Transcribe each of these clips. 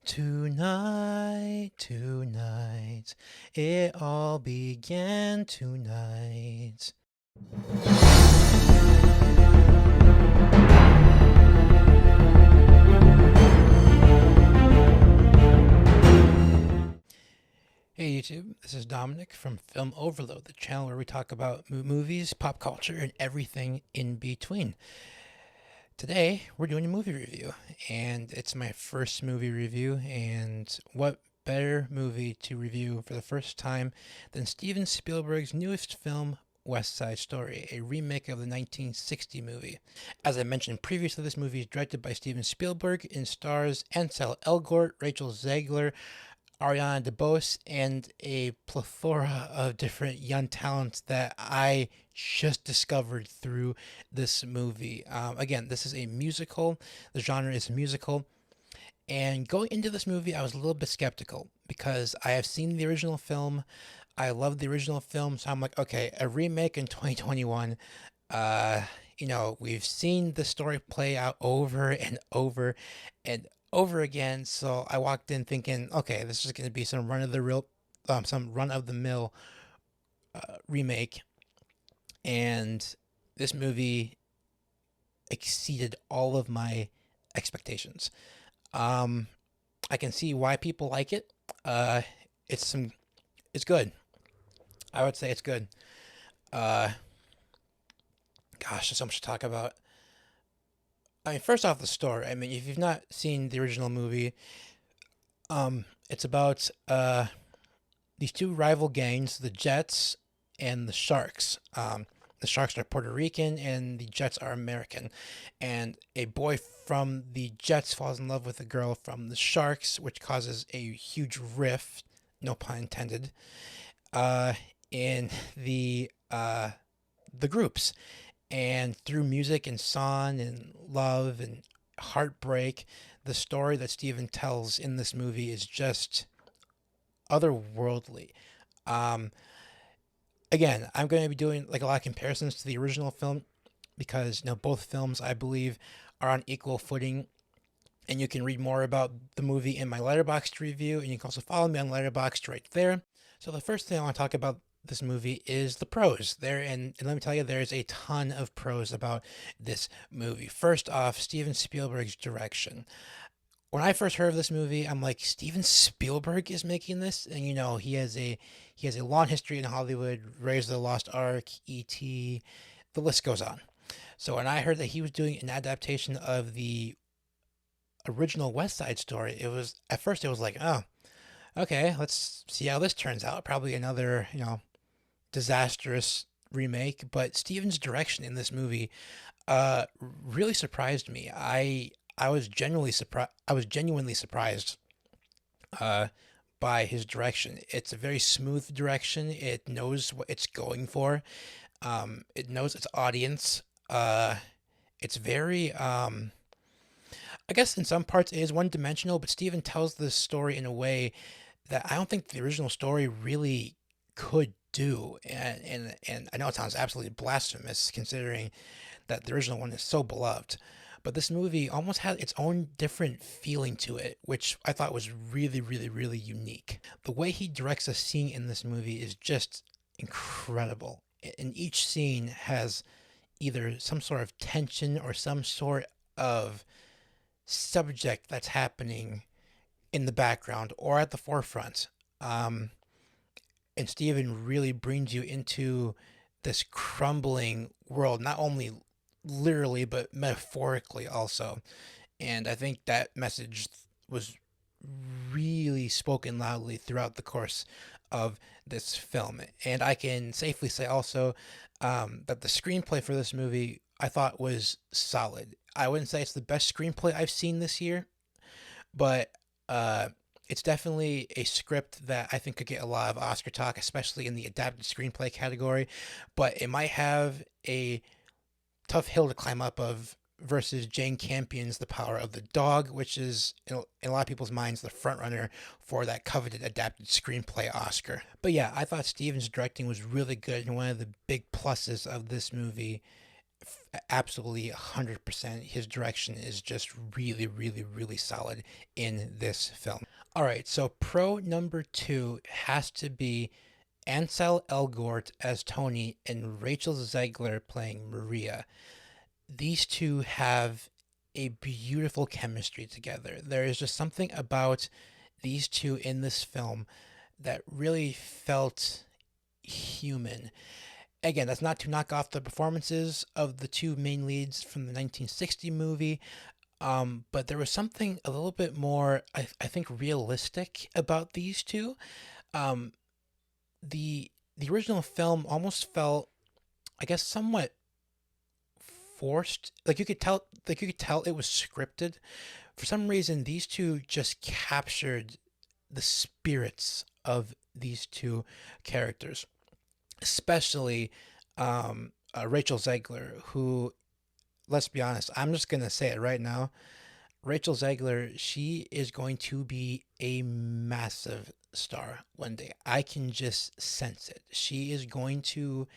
Tonight, it all began tonight. Hey YouTube, this is Dominic from Film Overload, the channel where we talk about movies, pop culture, and everything in between. Today, we're doing a movie review, and it's my first movie review, and what better movie to review for the first time than Steven Spielberg's newest film, West Side Story, a remake of the 1960 movie. As I mentioned previously, this movie is directed by Steven Spielberg and stars Ansel Elgort, Rachel Zegler, Ariana DeBose, and a plethora of different young talents that I just discovered through this movie. Again, this is a musical. The genre is musical. And going into this movie, I was a little bit skeptical because I have seen the original film. I love the original film. So I'm like, okay, a remake in 2021. We've seen the story play out over and over and over again. So I walked in thinking, okay, this is going to be some run of the mill remake, and this movie exceeded all of my expectations. Um, I can see why people like it. It's good. I would say it's good. Uh, Gosh, there's so much to talk about. I mean, first off, the story. I mean, if you've not seen the original movie, it's about these two rival gangs, the Jets and the Sharks. The Sharks are Puerto Rican and the Jets are American. And a boy from the Jets falls in love with a girl from the Sharks, which causes a huge rift, no pun intended, uh, in the groups. And through music and song and love and heartbreak, the story that Steven tells in this movie is just otherworldly. Um, Again, I'm going to be doing like a lot of comparisons to the original film because both films I believe are on equal footing. And you can read more about the movie in my Letterboxd review, and you can also follow me on Letterboxd right there. So the first thing I want to talk about this movie is the pros there, and let me tell you, there's a ton of pros about this movie. First off, Steven Spielberg's direction. When I first heard of this movie, I'm like, Steven Spielberg is making this, and he has a long history in Hollywood, Raiders of the Lost Ark, E.T., the list goes on. So when I heard that he was doing an adaptation of the original West Side Story, it was at first it was like, oh, okay, let's see how this turns out. Probably another disastrous remake, but Steven's direction in this movie really surprised me. I was genuinely surprised. I was genuinely surprised uh, by his direction. It's a very smooth direction. It knows what it's going for. It knows its audience. It's very I guess in some parts it is one dimensional, but Steven tells this story in a way that I don't think the original story really could do. And I know it sounds absolutely blasphemous considering that the original one is so beloved. But this movie almost had its own different feeling to it, which I thought was really, really, really unique. The way he directs a scene in this movie is just incredible. And each scene has either some sort of tension or some sort of subject that's happening in the background or at the forefront. Um, and Steven really brings you into this crumbling world, not only literally, but metaphorically also. And I think that message was really spoken loudly throughout the course of this film. And I can safely say also that the screenplay for this movie I thought was solid. I wouldn't say it's the best screenplay I've seen this year, but uh, it's definitely a script that I think could get a lot of Oscar talk, especially in the adapted screenplay category. But it might have a tough hill to climb up of versus Jane Campion's The Power of the Dog, which is in a lot of people's minds the frontrunner for that coveted adapted screenplay Oscar. But yeah, I thought Steven's directing was really good, and one of the big pluses of this movie absolutely 100%. His direction is just really, really, really solid in this film. All right, so pro number two has to be Ansel Elgort as Tony and Rachel Zegler playing Maria. These two have a beautiful chemistry together. There is just something about these two in this film that really felt human. Again, that's not to knock off the performances of the two main leads from the 1960 movie, but there was something a little bit more, I think, realistic about these two. Um, the original film almost felt, I guess, somewhat forced. Like you could tell it was scripted. For some reason, these two just captured the spirits of these two characters, especially Rachel Zegler, who, let's be honest, I'm just gonna say it right now. Rachel Zegler, she is going to be a massive star one day. I can just sense it. She is going to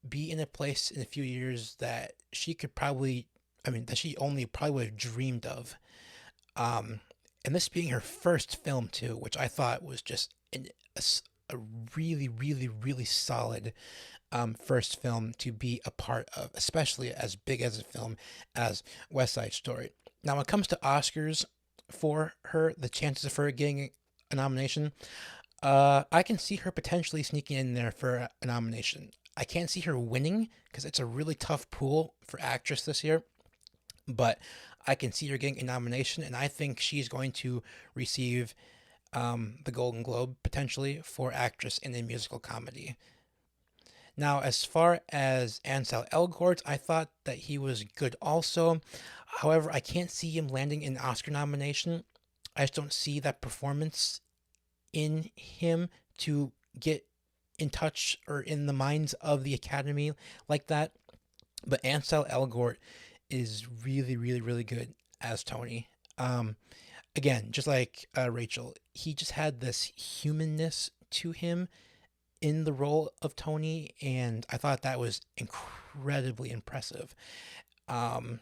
be in a place in a few years that she could probably, I mean, that she only probably would have dreamed of. Um, and this being her first film too, which I thought was just a really, really, really solid first film to be a part of, especially as big as a film as West Side Story. Now, when it comes to Oscars for her, the chances of her getting a nomination, I can see her potentially sneaking in there for a nomination. I can't see her winning because it's a really tough pool for actress this year, but I can see her getting a nomination, and I think she's going to receive the Golden Globe potentially for actress in a musical comedy. Now, as far as Ansel Elgort, I thought that he was good also. However, I can't see him landing an Oscar nomination. I just don't see that performance in him to get in touch or in the minds of the Academy like that. But Ansel Elgort is really, really, really good as Tony. Um, Again, just like Rachel, he just had this humanness to him in the role of Tony, and I thought that was incredibly impressive. Um,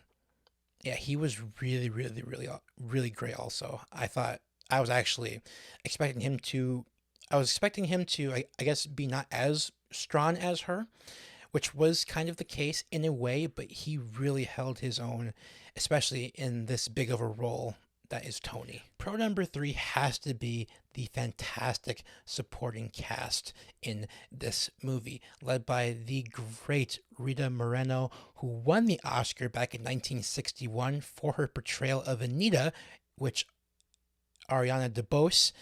yeah, he was really, really, really, really great. Also, I thought I was actually expecting him to. I was expecting him to, I guess, be not as strong as her, which was kind of the case in a way, but he really held his own, especially in this big of a role that is Tony. Pro number three has to be the fantastic supporting cast in this movie, led by the great Rita Moreno, who won the Oscar back in 1961 for her portrayal of Anita, which Ariana DeBose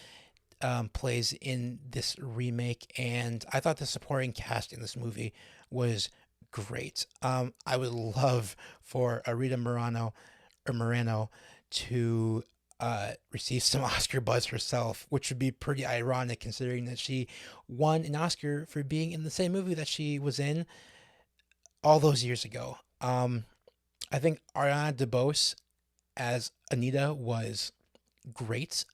plays in this remake. And I thought the supporting cast in this movie was great. I would love for Rita Moreno to receive some Oscar buzz herself, which would be pretty ironic considering that she won an Oscar for being in the same movie that she was in all those years ago. I think Ariana DeBose as Anita was great.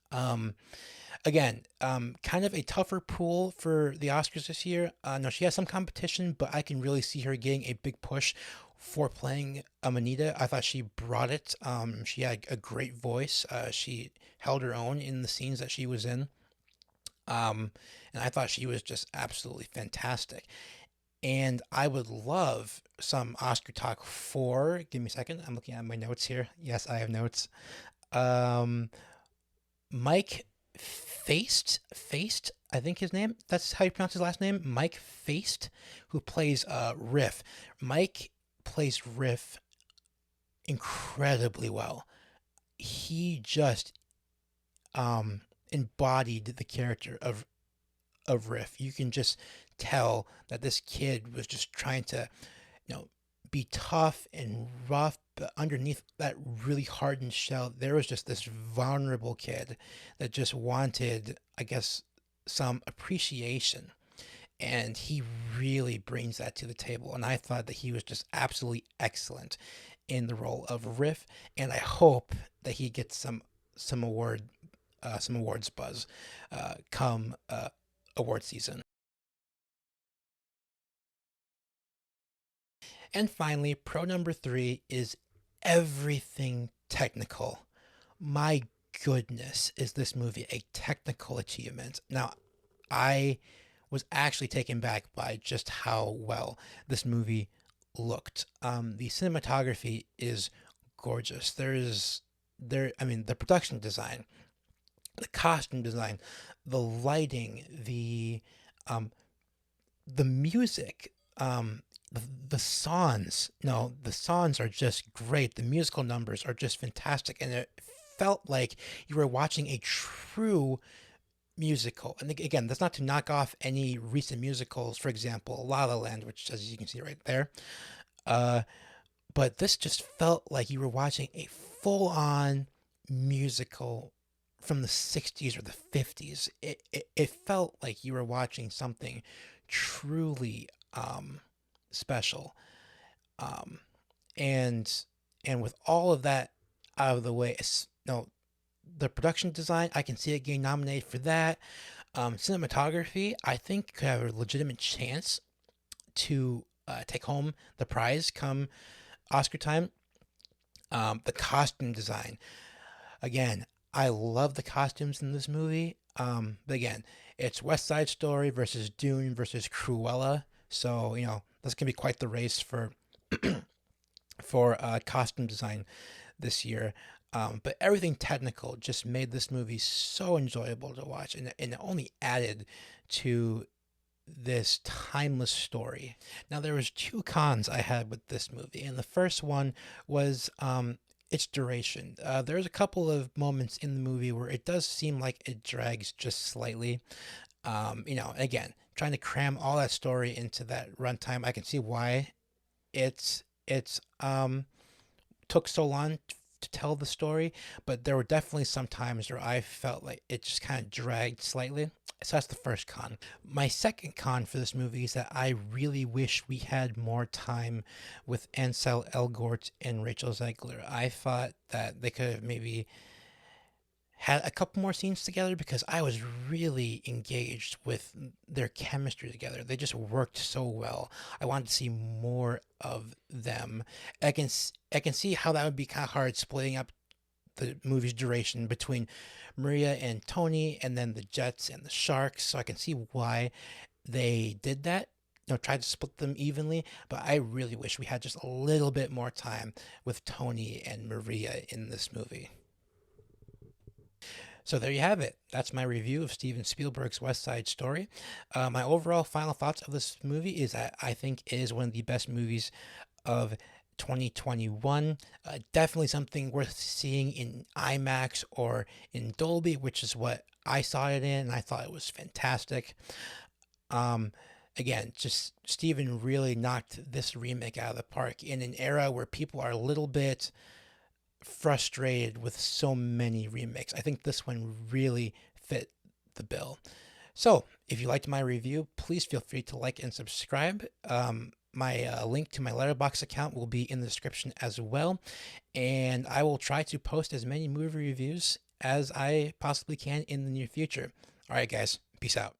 Again, kind of a tougher pool for the Oscars this year. No, she has some competition, but I can really see her getting a big push for playing Anita. I thought she brought it. She had a great voice. She held her own in the scenes that she was in. And I thought she was just absolutely fantastic. And I would love some Oscar talk for. Give me a second. I'm looking at my notes here. Yes, I have notes. Um, Mike Faced, I think his name. That's how you pronounce his last name. Mike Faced, who plays Riff. Mike plays Riff incredibly well. He just embodied the character of Riff. You can just tell that this kid was just trying to, you know, be tough and rough, but underneath that really hardened shell, there was just this vulnerable kid that just wanted, I guess, some appreciation. And he really brings that to the table. And I thought that he was just absolutely excellent in the role of Riff. And I hope that he gets some awards buzz come award season. And finally, pro number three is everything technical. My goodness, is this movie a technical achievement? Now, I was actually taken back by just how well this movie looked. The cinematography is gorgeous. I mean, the production design, the costume design, the lighting, um, the music, the songs. No, the songs are just great. The musical numbers are just fantastic, and it felt like you were watching a true musical. And again, that's not to knock off any recent musicals, for example, La La Land, which, as you can see right there. Uh, but this just felt like you were watching a full-on musical from the 60s or the 50s. It felt like you were watching something truly special. Um, and and with all of that out of the way, no, the production design, I can see it getting nominated for that. Cinematography, I think could have a legitimate chance to take home the prize come Oscar time. The costume design, again, I love the costumes in this movie. But again, it's West Side Story versus Dune versus Cruella, so this can be quite the race for costume design this year. But everything technical just made this movie so enjoyable to watch, and it only added to this timeless story. Now, there was two cons I had with this movie, and the first one was its duration. There's a couple of moments in the movie where it does seem like it drags just slightly. Again, trying to cram all that story into that runtime, I can see why it's took so long to tell the story, but there were definitely some times where I felt like it just kind of dragged slightly. So that's the first con. My second con for this movie is that I really wish we had more time with Ansel Elgort and Rachel Zegler. I thought that they could have maybe had a couple more scenes together because I was really engaged with their chemistry together. They just worked so well. I wanted to see more of them. I can see how that would be kind of hard splitting up the movie's duration between Maria and Tony and then the Jets and the Sharks. So I can see why they did that. Tried to split them evenly, but I really wish we had just a little bit more time with Tony and Maria in this movie. So there you have it. That's my review of Steven Spielberg's West Side Story. My overall final thoughts of this movie is that I think it is one of the best movies of 2021. Definitely something worth seeing in IMAX or in Dolby, which is what I saw it in, and I thought it was fantastic. Um, Again, just Steven really knocked this remake out of the park in an era where people are a little bit frustrated with so many remakes. I think this one really fit the bill. So, if you liked my review, please feel free to like and subscribe. My link to my Letterboxd account will be in the description as well, and I will try to post as many movie reviews as I possibly can in the near future. All right, guys, peace out.